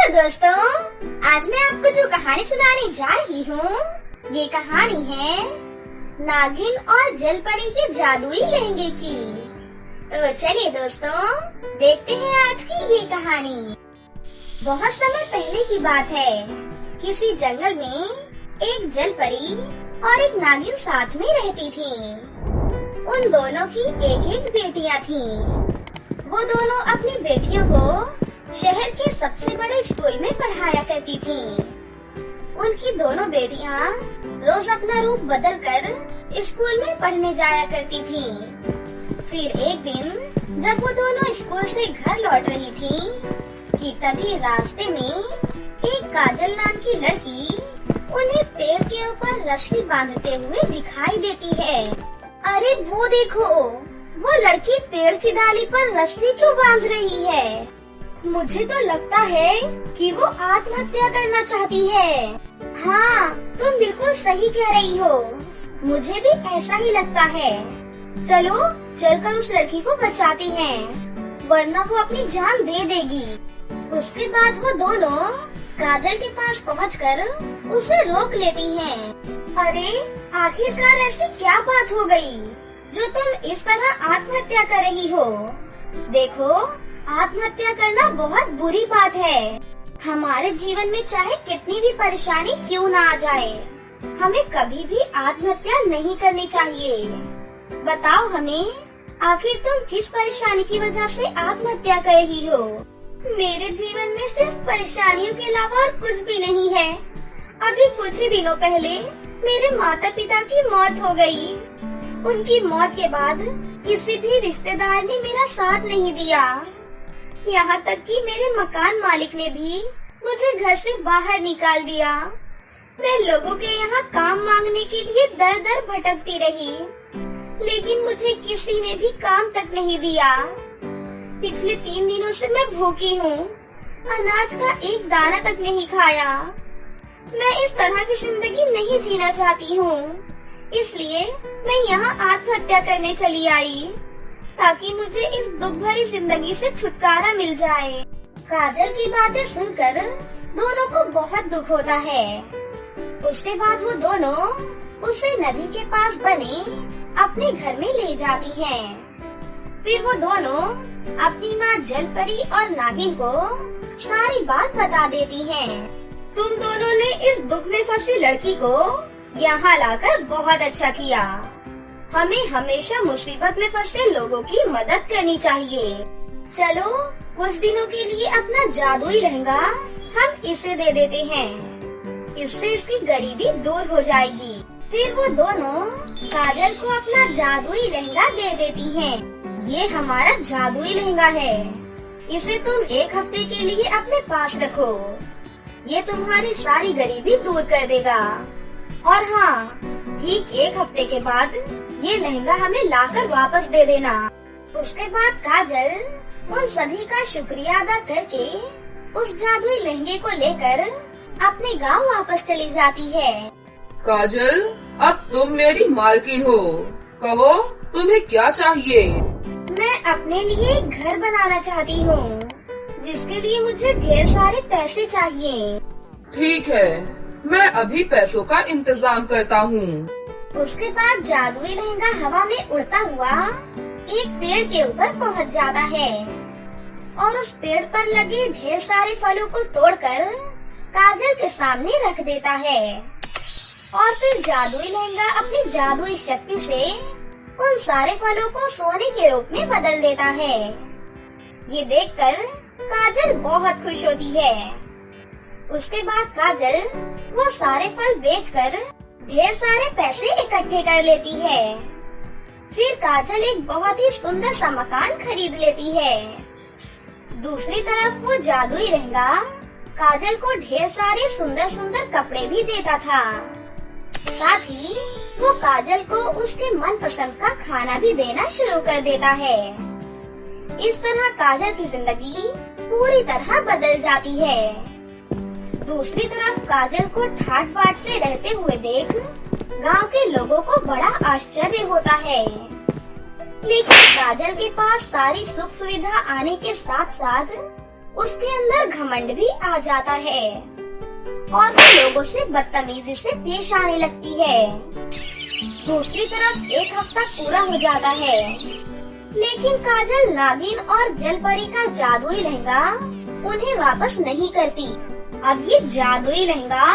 Hello दोस्तों, आज मैं आपको जो कहानी सुनाने जा रही हूँ, ये कहानी है नागिन और जलपरी के जादुई लहंगे की। तो चलिए दोस्तों, देखते हैं आज की ये कहानी। बहुत समय पहले की बात है। किसी जंगल में एक जलपरी और एक नागिन साथ में रहती थी। उन दोनों की एक एक बेटियां थीं। वो दोनों अपनी बेटियों को शहर के सबसे बड़े स्कूल में पढ़ाया करती थीं। उनकी दोनों बेटियां रोज अपना रूप बदलकर स्कूल में पढ़ने जाया करती थीं। फिर एक दिन जब वो दोनों स्कूल से घर लौट रही थीं, कि तभी रास्ते में एक काजल नाम की लड़की उन्हें पेड़ के ऊपर रस्सी बांधते हुए दिखाई देती है। अरे वो देखो, वो लड़की पेड़ की डाली पर रस्सी क्यों बांध रही है? मुझे तो लगता है कि वो आत्महत्या करना चाहती है। हाँ, तुम बिल्कुल सही कह रही हो। मुझे भी ऐसा ही लगता है। चलो चलकर उस लड़की को बचाते हैं, वरना वो अपनी जान दे देगी। उसके बाद वो दोनों काजल के पास पहुंचकर उसे रोक लेती हैं। अरे आखिरकार ऐसी क्या बात हो गई जो तुम इस तरह आत्महत्या कर रही हो? देखो, आत्महत्या करना बहुत बुरी बात है। हमारे जीवन में चाहे कितनी भी परेशानी क्यों ना आ जाए, हमें कभी भी आत्महत्या नहीं करनी चाहिए। बताओ हमें, आखिर तुम किस परेशानी की वजह से आत्महत्या कर रही हो? मेरे जीवन में सिर्फ परेशानियों के अलावा और कुछ भी नहीं है। अभी कुछ ही दिनों पहले मेरे माता पिता की मौत हो गई। उनकी मौत के बाद किसी भी रिश्तेदार ने मेरा साथ नहीं दिया। यहाँ तक कि मेरे मकान मालिक ने भी मुझे घर से बाहर निकाल दिया। मैं लोगों के यहाँ काम मांगने के लिए दर दर भटकती रही, लेकिन मुझे किसी ने भी काम तक नहीं दिया। पिछले 3 दिनों से मैं भूखी हूँ, अनाज का एक दाना तक नहीं खाया। मैं इस तरह की जिंदगी नहीं जीना चाहती हूँ, इसलिए मैं यहाँ आत्महत्या करने चली आई, ताकि मुझे इस दुख भरी जिंदगी से छुटकारा मिल जाए। काजल की बातें सुनकर दोनों को बहुत दुख होता है। उसके बाद वो दोनों उसे नदी के पास बने अपने घर में ले जाती हैं। फिर वो दोनों अपनी माँ जलपरी और नागिन को सारी बात बता देती हैं। तुम दोनों ने इस दुख में फंसी लड़की को यहाँ लाकर बहुत अच्छा किया। हमें हमेशा मुसीबत में फंसे लोगों की मदद करनी चाहिए। चलो कुछ दिनों के लिए अपना जादुई लहंगा हम इसे दे देते हैं, इससे इसकी गरीबी दूर हो जाएगी। फिर वो दोनों काजल को अपना जादुई लहंगा दे देती हैं। ये हमारा जादुई लहंगा है, इसे तुम 1 हफ्ते के लिए अपने पास रखो। ये तुम्हारी सारी गरीबी दूर कर देगा। और हाँ, ठीक 1 हफ्ते के बाद ये लहंगा हमें लाकर वापस दे देना। उसके बाद काजल उन सभी का शुक्रिया अदा करके उस जादुई लहंगे को लेकर अपने गांव वापस चली जाती है। काजल, अब तुम मेरी मालकिन हो। कहो, तुम्हें क्या चाहिए? मैं अपने लिए एक घर बनाना चाहती हूँ, जिसके लिए मुझे ढेर सारे पैसे चाहिए। ठीक है, मैं अभी पैसों का इंतजाम करता हूँ। उसके बाद जादुई लहंगा हवा में उड़ता हुआ एक पेड़ के ऊपर पहुँच जाता है और उस पेड़ पर लगे ढेर सारे फलों को तोड़कर काजल के सामने रख देता है। और फिर जादुई लहंगा अपनी जादुई शक्ति से उन सारे फलों को सोने के रूप में बदल देता है। ये देखकर काजल बहुत खुश होती है। उसके बाद काजल वो सारे फल बेचकर ढेर सारे पैसे इकट्ठे कर लेती है। फिर काजल एक बहुत ही सुंदर सा मकान खरीद लेती है। दूसरी तरफ वो जादुई लहंगा काजल को ढेर सारे सुंदर सुंदर कपड़े भी देता था। साथ ही वो काजल को उसके मनपसंद का खाना भी देना शुरू कर देता है। इस तरह काजल की जिंदगी पूरी तरह बदल जाती है। दूसरी तरफ काजल को ठाट बाट से रहते हुए देख गांव के लोगों को बड़ा आश्चर्य होता है। लेकिन काजल के पास सारी सुख सुविधा आने के साथ साथ उसके अंदर घमंड भी आ जाता है और वो लोगों से बदतमीजी से पेश आने लगती है। दूसरी तरफ एक हफ्ता पूरा हो जाता है, लेकिन काजल नागिन और जलपरी का जादुई लहंगा उन्हें वापस नहीं करती। अब ये जादुई लहंगा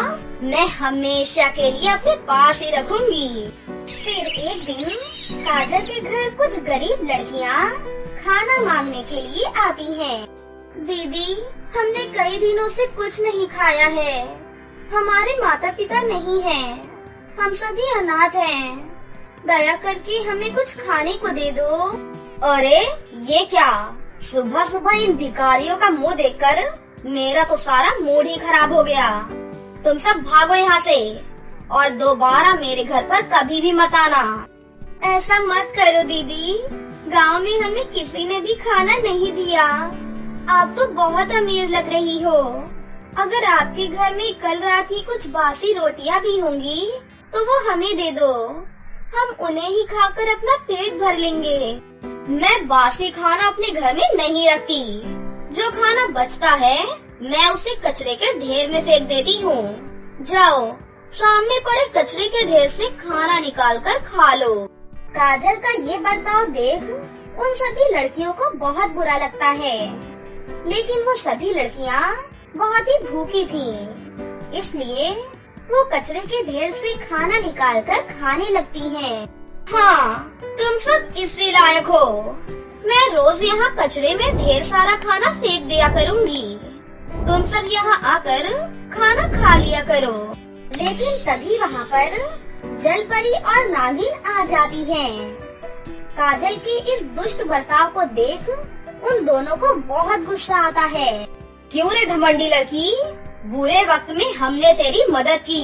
मैं हमेशा के लिए अपने पास ही रखूंगी। फिर एक दिन काजल के घर कुछ गरीब लड़कियां खाना मांगने के लिए आती हैं। दीदी, हमने कई दिनों से कुछ नहीं खाया है। हमारे माता पिता नहीं हैं। हम सभी अनाथ हैं। दया करके हमें कुछ खाने को दे दो। अरे ये क्या, सुबह सुबह इन भिखारियों का मुंह देखकर मेरा तो सारा मूड ही खराब हो गया। तुम सब भागो यहाँ से और दोबारा मेरे घर पर कभी भी मत आना। ऐसा मत करो दीदी, गांव में हमें किसी ने भी खाना नहीं दिया। आप तो बहुत अमीर लग रही हो। अगर आपके घर में कल रात ही कुछ बासी रोटियां भी होंगी तो वो हमें दे दो। हम उन्हें ही खाकर अपना पेट भर लेंगे। मैं बासी खाना अपने घर में नहीं रखती। जो खाना बचता है मैं उसे कचरे के ढेर में फेंक देती हूँ। जाओ, सामने पड़े कचरे के ढेर से खाना निकाल कर खा लो। काजल का ये बर्ताव देख उन सभी लड़कियों को बहुत बुरा लगता है, लेकिन वो सभी लड़कियाँ बहुत ही भूखी थीं, इसलिए वो कचरे के ढेर से खाना निकालकर खाने लगती हैं। हाँ, तुम सब इसी लायक हो। मैं रोज यहाँ कचरे में ढेर सारा खाना फेंक दिया करूँगी। तुम सब यहाँ आकर खाना खा लिया करो। लेकिन तभी वहाँ पर जलपरी और नागिन आ जाती हैं। काजल के इस दुष्ट बर्ताव को देख उन दोनों को बहुत गुस्सा आता है। क्यों रे घमंडी लड़की, बुरे वक्त में हमने तेरी मदद की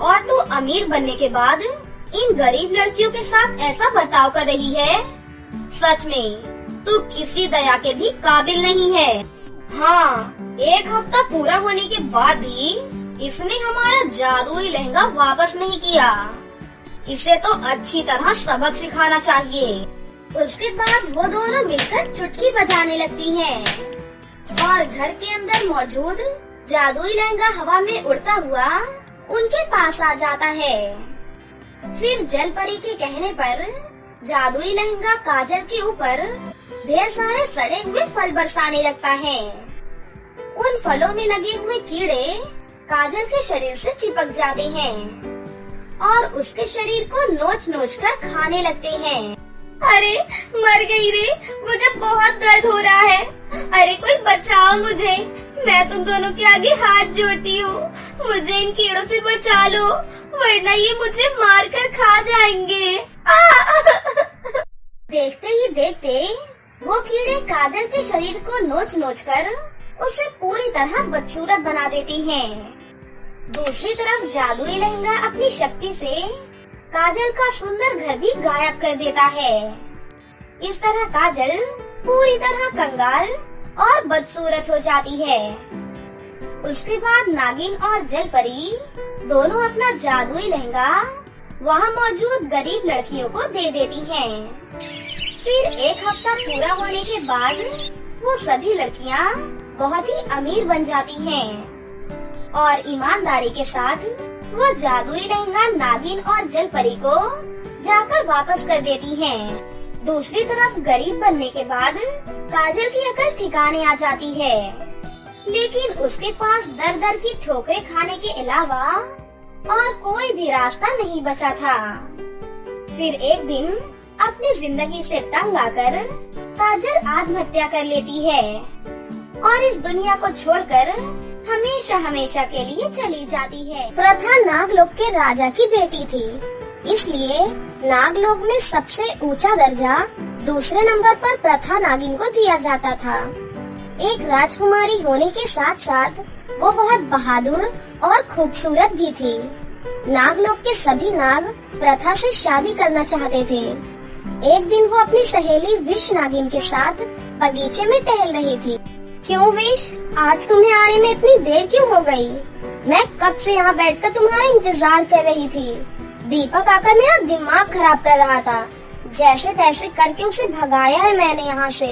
और तू अमीर बनने के बाद इन गरीब लड़कियों के साथ ऐसा बर्ताव कर रही है। सच में तू किसी दया के भी काबिल नहीं है। हाँ, एक हफ्ता पूरा होने के बाद भी इसने हमारा जादुई लहंगा वापस नहीं किया। इसे तो अच्छी तरह सबक सिखाना चाहिए। उसके बाद वो दोनों मिलकर चुटकी बजाने लगती हैं और घर के अंदर मौजूद जादुई लहंगा हवा में उड़ता हुआ उनके पास आ जाता है। फिर जलपरी के कहने पर जादुई लहंगा काजल के ऊपर ढेर सारे सड़े हुए फल बरसाने लगता है। उन फलों में लगे हुए कीड़े काजल के शरीर से चिपक जाते हैं और उसके शरीर को नोच नोच कर खाने लगते हैं। अरे मर गई रे, मुझे बहुत दर्द हो रहा है। अरे कोई बचाओ मुझे, मैं तुम दोनों के आगे हाथ जोड़ती हूँ। मुझे इन कीड़ों से बचा लो, वरना ये मुझे मार कर खा जाएंगे। देखते ही देखते वो कीड़े काजल के शरीर को नोच नोच कर उसे पूरी तरह बदसूरत बना देती हैं। दूसरी तरफ जादुई लहंगा अपनी शक्ति से काजल का सुंदर घर भी गायब कर देता है। इस तरह काजल पूरी तरह कंगाल और बदसूरत हो जाती है। उसके बाद नागिन और जलपरी दोनों अपना जादुई लहंगा वहाँ मौजूद गरीब लड़कियों को दे देती हैं। फिर एक हफ्ता पूरा होने के बाद वो सभी लड़कियाँ बहुत ही अमीर बन जाती हैं और ईमानदारी के साथ वो जादुई लहंगा नागिन और जलपरी को जाकर वापस कर देती हैं। दूसरी तरफ गरीब बनने के बाद काजल की अकल ठिकाने आ जाती है, लेकिन उसके पास दर दर की ठोकरें खाने के अलावा और कोई भी रास्ता नहीं बचा था। फिर एक दिन अपनी जिंदगी से तंग आकर काजल आत्महत्या कर लेती है और इस दुनिया को छोड़कर हमेशा हमेशा के लिए चली जाती है। प्रथा नागलोक के राजा की बेटी थी, इसलिए नागलोक में सबसे ऊंचा दर्जा दूसरे नंबर पर प्रथा नागिन को दिया जाता था। एक राजकुमारी होने के साथ साथ वो बहुत बहादुर और खूबसूरत भी थी। नागलोक के सभी नाग प्रथा से शादी करना चाहते थे। एक दिन वो अपनी सहेली विष नागिन के साथ बगीचे में टहल रही थी। क्यों विष, आज तुम्हें आने में इतनी देर क्यों हो गई? मैं कब से यहाँ बैठकर तुम्हारा इंतजार कर रही थी। दीपक आकर मेरा दिमाग खराब कर रहा था। जैसे तैसे करके उसे भगाया है मैंने यहाँ से।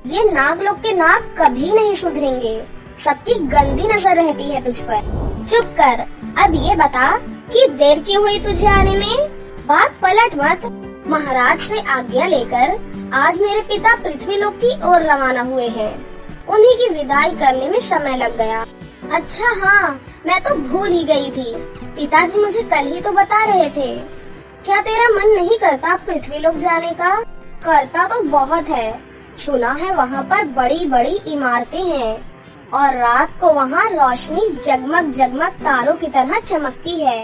ये नाग लोग के नाग कभी नहीं सुधरेंगे। सबकी गंदी नजर रहती है तुझ पर। चुप कर, अब ये बता कि देर क्यों हुई तुझे आने में? बात पलट मत। महाराज से आज्ञा लेकर आज मेरे पिता पृथ्वी लोक की ओर रवाना हुए हैं। उन्हीं की विदाई करने में समय लग गया। अच्छा हाँ, मैं तो भूल ही गई थी। पिताजी मुझे कल ही तो बता रहे थे। क्या तेरा मन नहीं करता पृथ्वी लोक जाने का? करता तो बहुत है। सुना है वहाँ पर बड़ी बड़ी इमारतें हैं और रात को वहाँ रोशनी जगमग जगमग तारों की तरह चमकती है।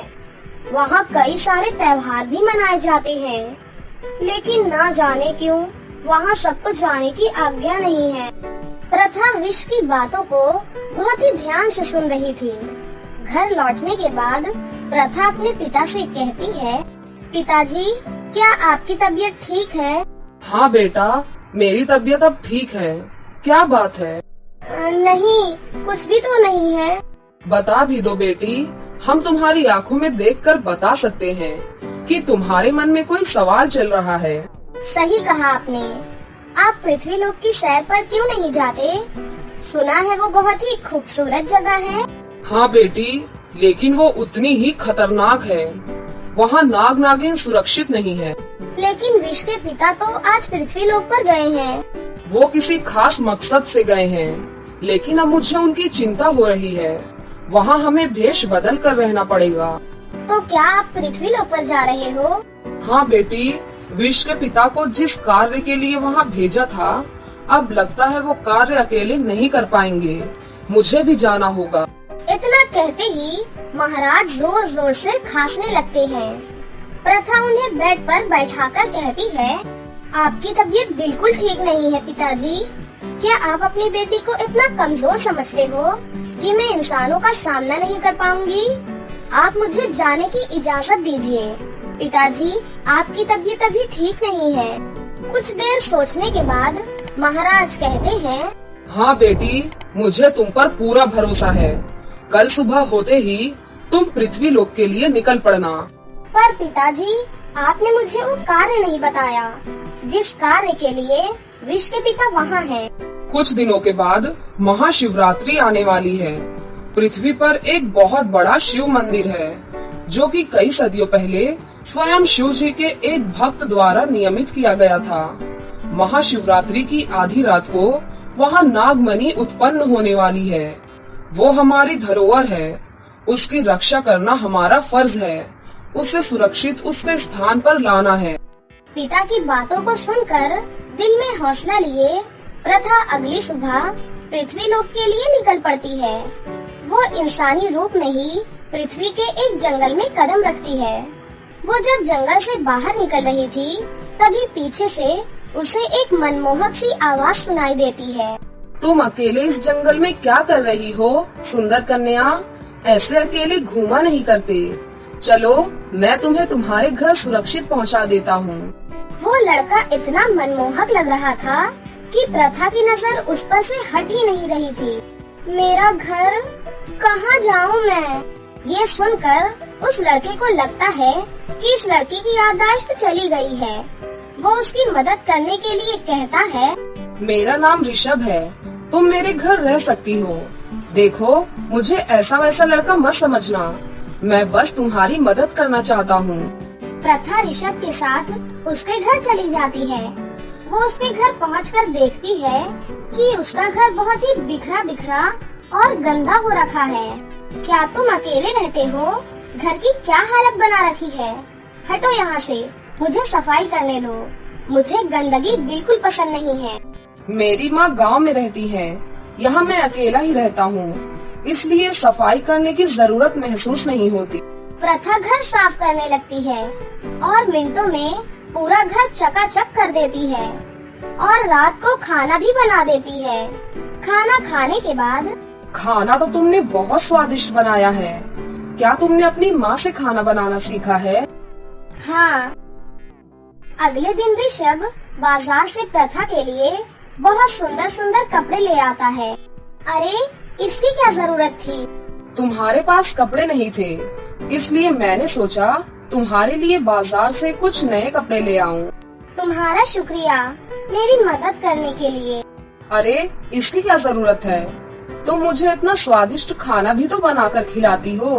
वहाँ कई सारे त्योहार भी मनाए जाते हैं, लेकिन ना जाने क्यों वहाँ सबको जाने की आज्ञा नहीं है। प्रथा विष की बातों को बहुत ही ध्यान से सुन रही थी। घर लौटने के बाद प्रथा अपने पिता से कहती है, पिताजी क्या आपकी तबीयत ठीक है? हाँ बेटा, मेरी तबीयत अब ठीक है। क्या बात है? नहीं, कुछ भी तो नहीं है। बता भी दो बेटी, हम तुम्हारी आंखों में देखकर बता सकते हैं कि तुम्हारे मन में कोई सवाल चल रहा है। सही कहा आपने। आप पृथ्वी लोक की सैर पर क्यों नहीं जाते? सुना है वो बहुत ही खूबसूरत जगह है। हाँ बेटी, लेकिन वो उतनी ही खतरनाक है। वहाँ नाग नागिन सुरक्षित नहीं है। लेकिन विष के पिता तो आज पृथ्वी लोक पर गए हैं। वो किसी खास मकसद से गए हैं, लेकिन अब मुझे उनकी चिंता हो रही है। वहाँ हमें भेष बदल कर रहना पड़ेगा। तो क्या आप पृथ्वी लोक पर जा रहे हो? हाँ बेटी, विष के पिता को जिस कार्य के लिए वहाँ भेजा था, अब लगता है वो कार्य अकेले नहीं कर पाएंगे। मुझे भी जाना होगा। इतना कहते ही महाराज जोर जोर से खांसने लगते हैं। प्रथा उन्हें बेड पर बैठाकर कहती है, आपकी तबीयत बिल्कुल ठीक नहीं है पिताजी। क्या आप अपनी बेटी को इतना कमजोर समझते हो कि मैं इंसानों का सामना नहीं कर पाऊंगी? आप मुझे जाने की इजाजत दीजिए। पिताजी, आपकी तबीयत अभी ठीक नहीं है। कुछ देर सोचने के बाद महाराज कहते हैं, हाँ बेटी, मुझे तुम पर पूरा भरोसा है। कल सुबह होते ही तुम पृथ्वी लोक के लिए निकल पड़ना। पर पिताजी, आपने मुझे वो कार्य नहीं बताया जिस कार्य के लिए विष के पिता वहाँ हैं। कुछ दिनों के बाद महाशिवरात्रि आने वाली है। पृथ्वी पर एक बहुत बड़ा शिव मंदिर है, जो कि कई सदियों पहले स्वयं शिव जी के एक भक्त द्वारा नियमित किया गया था। महाशिवरात्रि की आधी रात को वहाँ नागमणि उत्पन्न होने वाली है। वो हमारी धरोहर है। उसकी रक्षा करना हमारा फर्ज है। उसे सुरक्षित उसके स्थान पर लाना है। पिता की बातों को सुनकर दिल में हौसला लिए प्रथा अगली सुबह पृथ्वी लोक के लिए निकल पड़ती है। वो इंसानी रूप में ही पृथ्वी के एक जंगल में कदम रखती है। वो जब जंगल से बाहर निकल रही थी, तभी पीछे से उसे एक मनमोहक सी आवाज सुनाई देती है। तुम अकेले इस जंगल में क्या कर रही हो सुंदर कन्या? ऐसे अकेले घूमा नहीं करते। चलो, मैं तुम्हें तुम्हारे घर सुरक्षित पहुंचा देता हूँ। वो लड़का इतना मनमोहक लग रहा था कि प्रथा की नजर उस पर से हट ही नहीं रही थी। मेरा घर, कहाँ जाऊँ मैं? ये सुनकर उस लड़के को लगता है कि इस लड़की की याददाश्त चली गई है। वो उसकी मदद करने के लिए कहता है, मेरा नाम ऋषभ है। तुम मेरे घर रह सकती हो। देखो, मुझे ऐसा वैसा लड़का मत समझना। मैं बस तुम्हारी मदद करना चाहता हूँ। प्रथा ऋषभ के साथ उसके घर चली जाती है। वो उसके घर पहुंचकर देखती है कि उसका घर बहुत ही बिखरा बिखरा और गंदा हो रखा है। क्या तुम अकेले रहते हो? घर की क्या हालत बना रखी है? हटो यहाँ से, मुझे सफाई करने दो। मुझे गंदगी बिल्कुल पसंद नहीं है। मेरी माँ गांव में रहती है। यहाँ मैं अकेला ही रहता हूँ, इसलिए सफाई करने की जरूरत महसूस नहीं होती। प्रथा घर साफ करने लगती है और मिनटों में पूरा घर चकाचक कर देती है और रात को खाना भी बना देती है। खाना खाने के बाद, खाना तो तुमने बहुत स्वादिष्ट बनाया है। क्या तुमने अपनी माँ से खाना बनाना सीखा है? हाँ। अगले दिन ऋषभ बाजार से प्रथा के लिए बहुत सुंदर सुंदर कपड़े ले आता है। अरे, इसकी क्या जरूरत थी? तुम्हारे पास कपड़े नहीं थे, इसलिए मैंने सोचा तुम्हारे लिए बाजार से कुछ नए कपड़े ले आऊं। तुम्हारा शुक्रिया मेरी मदद करने के लिए। अरे इसकी क्या जरूरत है? तुम मुझे इतना स्वादिष्ट खाना भी तो बनाकर खिलाती हो।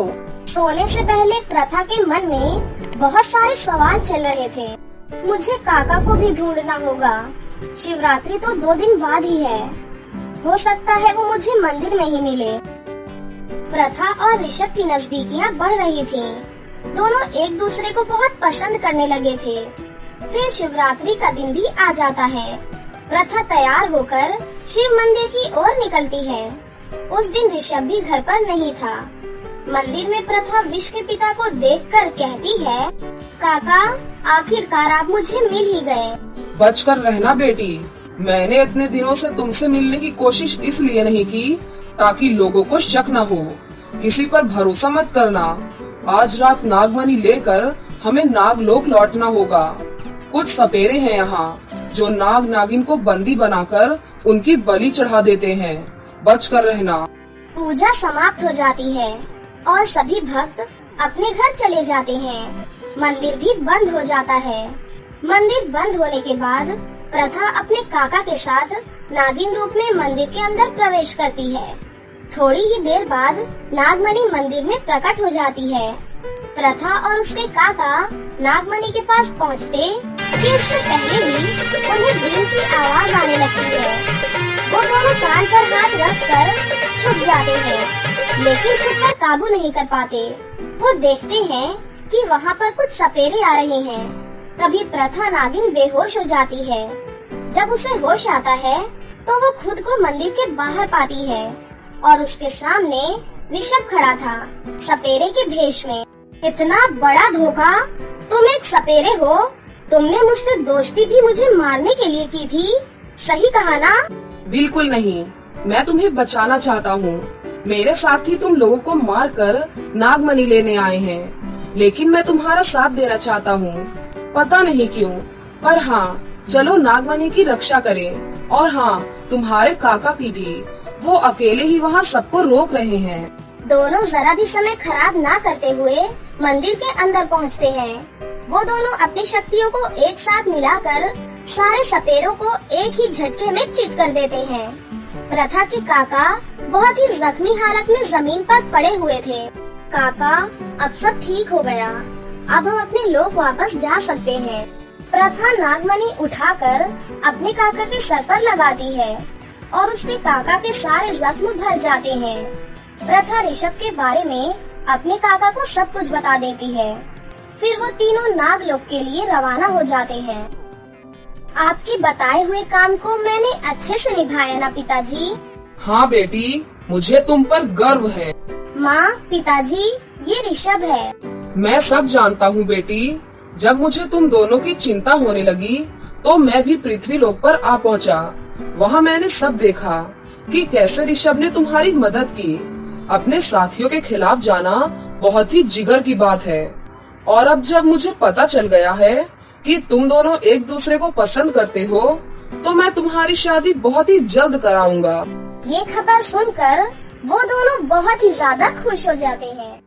सोने से पहले प्रथा के मन में बहुत सारे सवाल चल रहे थे। मुझे काका को भी ढूंढना होगा। शिवरात्रि तो 2 दिन बाद ही है। हो सकता है वो मुझे मंदिर में ही मिले। प्रथा और ऋषभ की नजदीकियां बढ़ रही थीं। दोनों एक दूसरे को बहुत पसंद करने लगे थे। फिर शिवरात्रि का दिन भी आ जाता है। प्रथा तैयार होकर शिव मंदिर की ओर निकलती है। उस दिन ऋषभ भी घर पर नहीं था। मंदिर में प्रथा विष के पिता को देखकर कहती है, काका आखिरकार आप मुझे मिल ही गए। बचकर रहना बेटी। मैंने इतने दिनों से तुमसे मिलने की कोशिश इसलिए नहीं की ताकि लोगों को शक न हो। किसी पर भरोसा मत करना। आज रात नागमणि लेकर हमें नागलोक लौटना होगा। कुछ सपेरे हैं यहाँ जो नाग नागिन को बंदी बनाकर उनकी बलि चढ़ा देते हैं। बच कर रहना। पूजा समाप्त हो जाती है और सभी भक्त अपने घर चले जाते हैं। मंदिर भी बंद हो जाता है। मंदिर बंद होने के बाद प्रथा अपने काका के साथ नागिन रूप में मंदिर के अंदर प्रवेश करती है। थोड़ी ही देर बाद नागमणि मंदिर में प्रकट हो जाती है। प्रथा और उसके काका नागमणि के पास पहुँचते कि उससे पहले ही उन्हें बीन की आवाज आने लगती है। वो दोनों कान पर हाथ रख कर छुप जाते हैं, लेकिन खुद पर काबू नहीं कर पाते। वो देखते हैं कि वहाँ पर कुछ सपेरे आ रहे हैं। तभी प्रथा नागिन बेहोश हो जाती है। जब उसे होश आता है तो वो खुद को मंदिर के बाहर पाती है और उसके सामने ऋषभ खड़ा था, सपेरे के भेष में। इतना बड़ा धोखा! तुम एक सपेरे हो। तुमने मुझसे दोस्ती भी मुझे मारने के लिए की थी, सही कहा ना? बिल्कुल नहीं। मैं तुम्हें बचाना चाहता हूँ। मेरे साथ ही तुम लोगों को मारकर नागमणि लेने आए हैं, लेकिन मैं तुम्हारा साथ देना चाहता हूँ। पता नहीं क्यों, पर हाँ, चलो नागमणि की रक्षा करें। और हाँ, तुम्हारे काका की भी। वो अकेले ही वहाँ सबको रोक रहे हैं। दोनों जरा भी समय खराब ना करते हुए मंदिर के अंदर पहुँचते हैं। वो दोनों अपनी शक्तियों को एक साथ मिलाकर सारे सपेरों को एक ही झटके में चित कर देते हैं। प्रथा के काका बहुत ही जख्मी हालत में जमीन पर पड़े हुए थे। काका, अब सब ठीक हो गया। अब हम अपने लोक वापस जा सकते हैं। प्रथा नागमणि उठाकर अपने काका के सर पर लगाती है और उसके काका के सारे जख्म भर जाते हैं। प्रथा ऋषभ के बारे में अपने काका को सब कुछ बता देती है। फिर वो तीनों नागलोक के लिए रवाना हो जाते हैं। आपके बताए हुए काम को मैंने अच्छे से निभाया ना पिताजी? हाँ बेटी, मुझे तुम पर गर्व है। माँ, पिताजी, ये ऋषभ है। मैं सब जानता हूँ बेटी। जब मुझे तुम दोनों की चिंता होने लगी तो मैं भी पृथ्वी लोक पर आ पहुँचा। वहाँ मैंने सब देखा कि कैसे ऋषभ ने तुम्हारी मदद की। अपने साथियों के खिलाफ जाना बहुत ही जिगर की बात है। और अब जब मुझे पता चल गया है कि तुम दोनों एक दूसरे को पसंद करते हो, तो मैं तुम्हारी शादी बहुत ही जल्द कराऊंगा। ये खबर सुनकर वो दोनों बहुत ही ज्यादा खुश हो जाते हैं।